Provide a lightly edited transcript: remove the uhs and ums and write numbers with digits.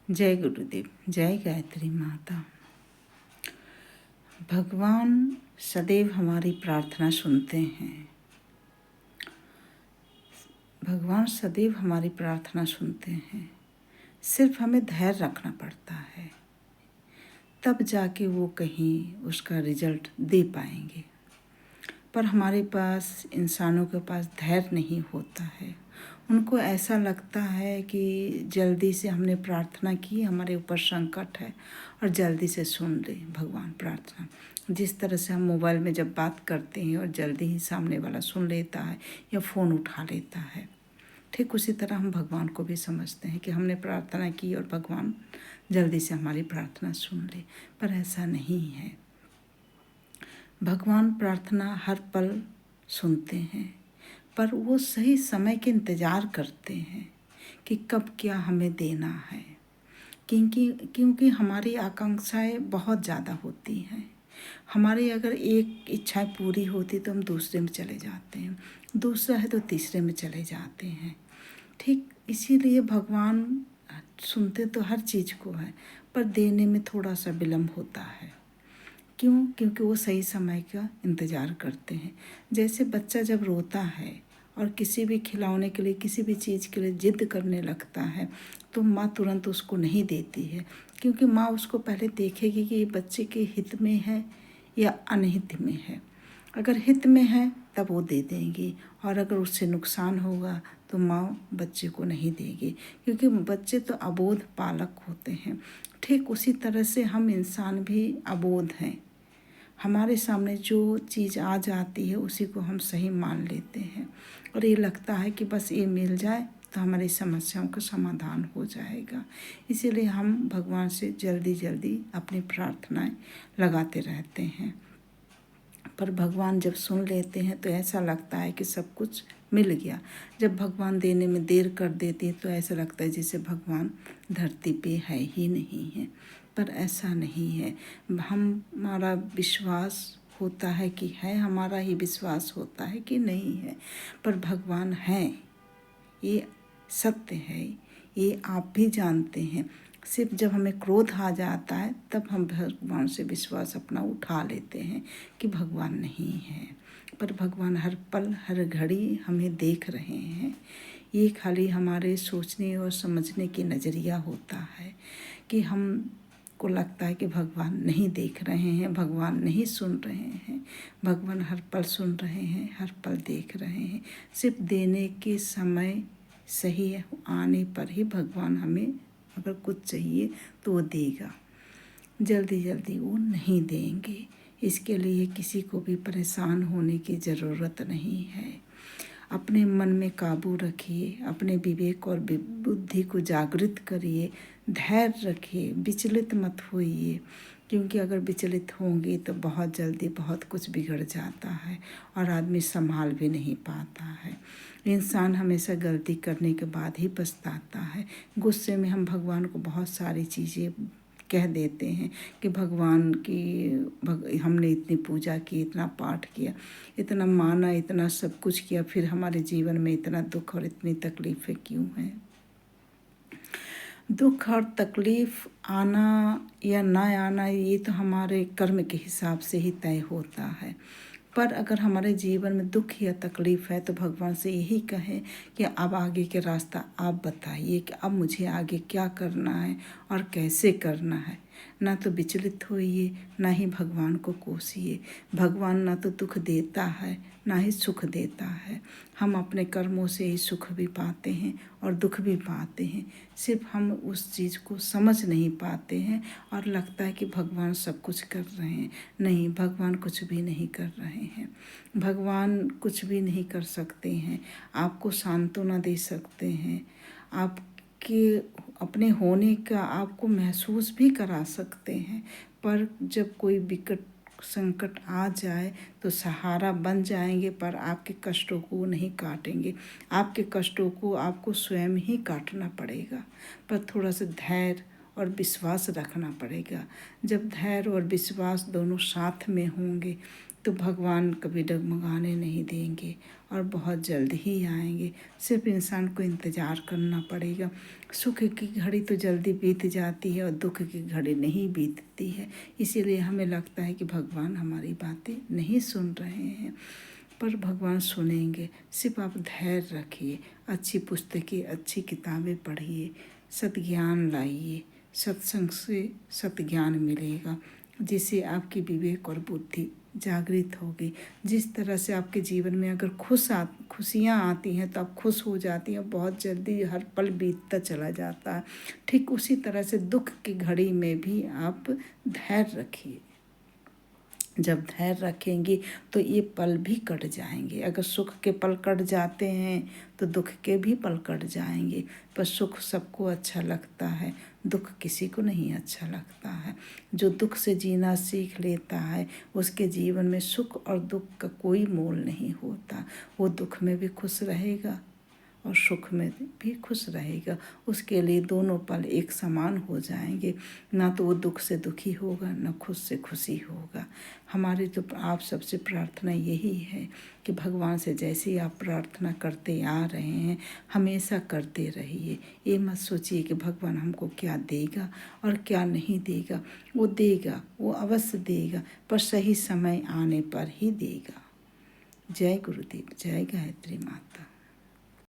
जय गुरुदेव, जय गायत्री माता। भगवान सदैव हमारी प्रार्थना सुनते हैं। भगवान सदैव हमारी प्रार्थना सुनते हैं। सिर्फ हमें धैर्य रखना पड़ता है, तब जाके वो कहीं उसका रिजल्ट दे पाएंगे। पर हमारे पास, इंसानों के पास धैर्य नहीं होता है। उनको ऐसा लगता है कि जल्दी से हमने प्रार्थना की, हमारे ऊपर संकट है और जल्दी से सुन ले भगवान प्रार्थना। जिस तरह से हम मोबाइल में जब बात करते हैं और जल्दी ही सामने वाला सुन लेता है या फ़ोन उठा लेता है, ठीक उसी तरह हम भगवान को भी समझते हैं कि हमने प्रार्थना की और भगवान जल्दी से हमारी प्रार्थना सुन ले। पर ऐसा नहीं है। भगवान प्रार्थना हर पल सुनते हैं, पर वो सही समय के इंतज़ार करते हैं कि कब क्या हमें देना है। क्योंकि हमारी आकांक्षाएं बहुत ज़्यादा होती हैं। हमारी अगर एक इच्छा पूरी होती तो हम दूसरे में चले जाते हैं, दूसरा है तो तीसरे में चले जाते हैं। ठीक इसीलिए भगवान सुनते तो हर चीज़ को है, पर देने में थोड़ा सा विलम्ब होता है। क्यों? क्योंकि वो सही समय का इंतज़ार करते हैं। जैसे बच्चा जब रोता है और किसी भी खिलौने के लिए, किसी भी चीज़ के लिए जिद करने लगता है, तो माँ तुरंत उसको नहीं देती है, क्योंकि माँ उसको पहले देखेगी कि ये बच्चे के हित में है या अनहित में है। अगर हित में है तब वो दे देंगी, और अगर उससे नुकसान होगा तो माँ बच्चे को नहीं देगी, क्योंकि बच्चे तो अबोध बालक होते हैं। ठीक उसी तरह से हम इंसान भी अबोध हैं। हमारे सामने जो चीज़ आ जाती है उसी को हम सही मान लेते हैं, और ये लगता है कि बस ये मिल जाए तो हमारी समस्याओं का समाधान हो जाएगा। इसीलिए हम भगवान से जल्दी जल्दी अपनी प्रार्थनाएं लगाते रहते हैं। पर भगवान जब सुन लेते हैं तो ऐसा लगता है कि सब कुछ मिल गया। जब भगवान देने में देर कर देते हैं तो ऐसा लगता है जैसे भगवान धरती पे है ही नहीं है। पर ऐसा नहीं है। हमारा विश्वास होता है कि है, हमारा ही विश्वास होता है कि नहीं है, पर भगवान है, ये सत्य है, ये आप भी जानते हैं। सिर्फ जब हमें क्रोध आ जाता है तब हम भगवान से विश्वास अपना उठा लेते हैं कि भगवान नहीं है। पर भगवान हर पल हर घड़ी हमें देख रहे हैं। ये खाली हमारे सोचने और समझने की नज़रिया होता है कि हमको लगता है कि भगवान नहीं देख रहे हैं, भगवान नहीं सुन रहे हैं। भगवान हर पल सुन रहे हैं, हर पल देख रहे हैं। सिर्फ देने के समय सही आने पर ही भगवान हमें अगर कुछ चाहिए तो वो देगा। जल्दी जल्दी वो नहीं देंगे। इसके लिए किसी को भी परेशान होने की ज़रूरत नहीं है। अपने मन में काबू रखिए, अपने विवेक और बुद्धि को जागृत करिए, धैर्य रखिए, विचलित मत होइए, क्योंकि अगर विचलित होंगे तो बहुत जल्दी बहुत कुछ बिगड़ जाता है और आदमी संभाल भी नहीं पाता है। इंसान हमेशा गलती करने के बाद ही पछताता है। गुस्से में हम भगवान को बहुत सारी चीज़ें कह देते हैं कि भगवान की हमने इतनी पूजा की, इतना पाठ किया, इतना माना, इतना सब कुछ किया, फिर हमारे जीवन में इतना दुख और इतनी तकलीफ़ें क्यों हैं। दुख और तकलीफ़ आना या ना आना ये तो हमारे कर्म के हिसाब से ही तय होता है। पर अगर हमारे जीवन में दुख या तकलीफ़ है तो भगवान से यही कहें कि अब आगे के रास्ता आप बताइए कि अब मुझे आगे क्या करना है और कैसे करना है। ना तो विचलित होइए, ना ही भगवान को कोसिए। भगवान ना तो दुख देता है ना ही सुख देता है। हम अपने कर्मों से ही सुख भी पाते हैं और दुख भी पाते हैं। सिर्फ हम उस चीज़ को समझ नहीं पाते हैं और लगता है कि भगवान सब कुछ कर रहे हैं। नहीं, भगवान कुछ भी नहीं कर रहे हैं। भगवान कुछ भी नहीं कर सकते हैं। आपको सांत्वना दे सकते हैं, आपके अपने होने का आपको महसूस भी करा सकते हैं। पर जब कोई विकट संकट आ जाए तो सहारा बन जाएंगे, पर आपके कष्टों को नहीं काटेंगे। आपके कष्टों को आपको स्वयं ही काटना पड़ेगा। पर थोड़ा सा धैर्य और विश्वास रखना पड़ेगा। जब धैर्य और विश्वास दोनों साथ में होंगे तो भगवान कभी डगमगाने नहीं देंगे और बहुत जल्द ही आएंगे। सिर्फ इंसान को इंतज़ार करना पड़ेगा। सुख की घड़ी तो जल्दी बीत जाती है और दुख की घड़ी नहीं बीतती है। इसीलिए हमें लगता है कि भगवान हमारी बातें नहीं सुन रहे हैं, पर भगवान सुनेंगे। सिर्फ आप धैर्य रखिए, अच्छी पुस्तकें, अच्छी किताबें पढ़िए, सद्ज्ञान लाइए। सत्संग से सत्ज्ञान मिलेगा, जिससे आपकी विवेक और बुद्धि जागृत होगी। जिस तरह से आपके जीवन में अगर खुशियाँ आती हैं तो आप खुश हो जाती हैं, बहुत जल्दी हर पल बीतता चला जाता है। ठीक उसी तरह से दुख की घड़ी में भी आप धैर्य रखिए। जब धैर्य रखेंगी तो ये पल भी कट जाएंगे। अगर सुख के पल कट जाते हैं तो दुख के भी पल कट जाएंगे। पर सुख सबको अच्छा लगता है, दुख किसी को नहीं अच्छा लगता है। जो दुख से जीना सीख लेता है उसके जीवन में सुख और दुख का कोई मोल नहीं होता। वो दुख में भी खुश रहेगा और सुख में भी खुश रहेगा। उसके लिए दोनों पल एक समान हो जाएंगे। ना तो वो दुख से दुखी होगा, ना खुश से खुशी होगा। हमारी तो आप सबसे प्रार्थना यही है कि भगवान से जैसे आप प्रार्थना करते आ रहे हैं हमेशा करते रहिए। ये मत सोचिए कि भगवान हमको क्या देगा और क्या नहीं देगा। वो देगा, वो अवश्य देगा, पर सही समय आने पर ही देगा। जय गुरुदेव, जय गायत्री माता।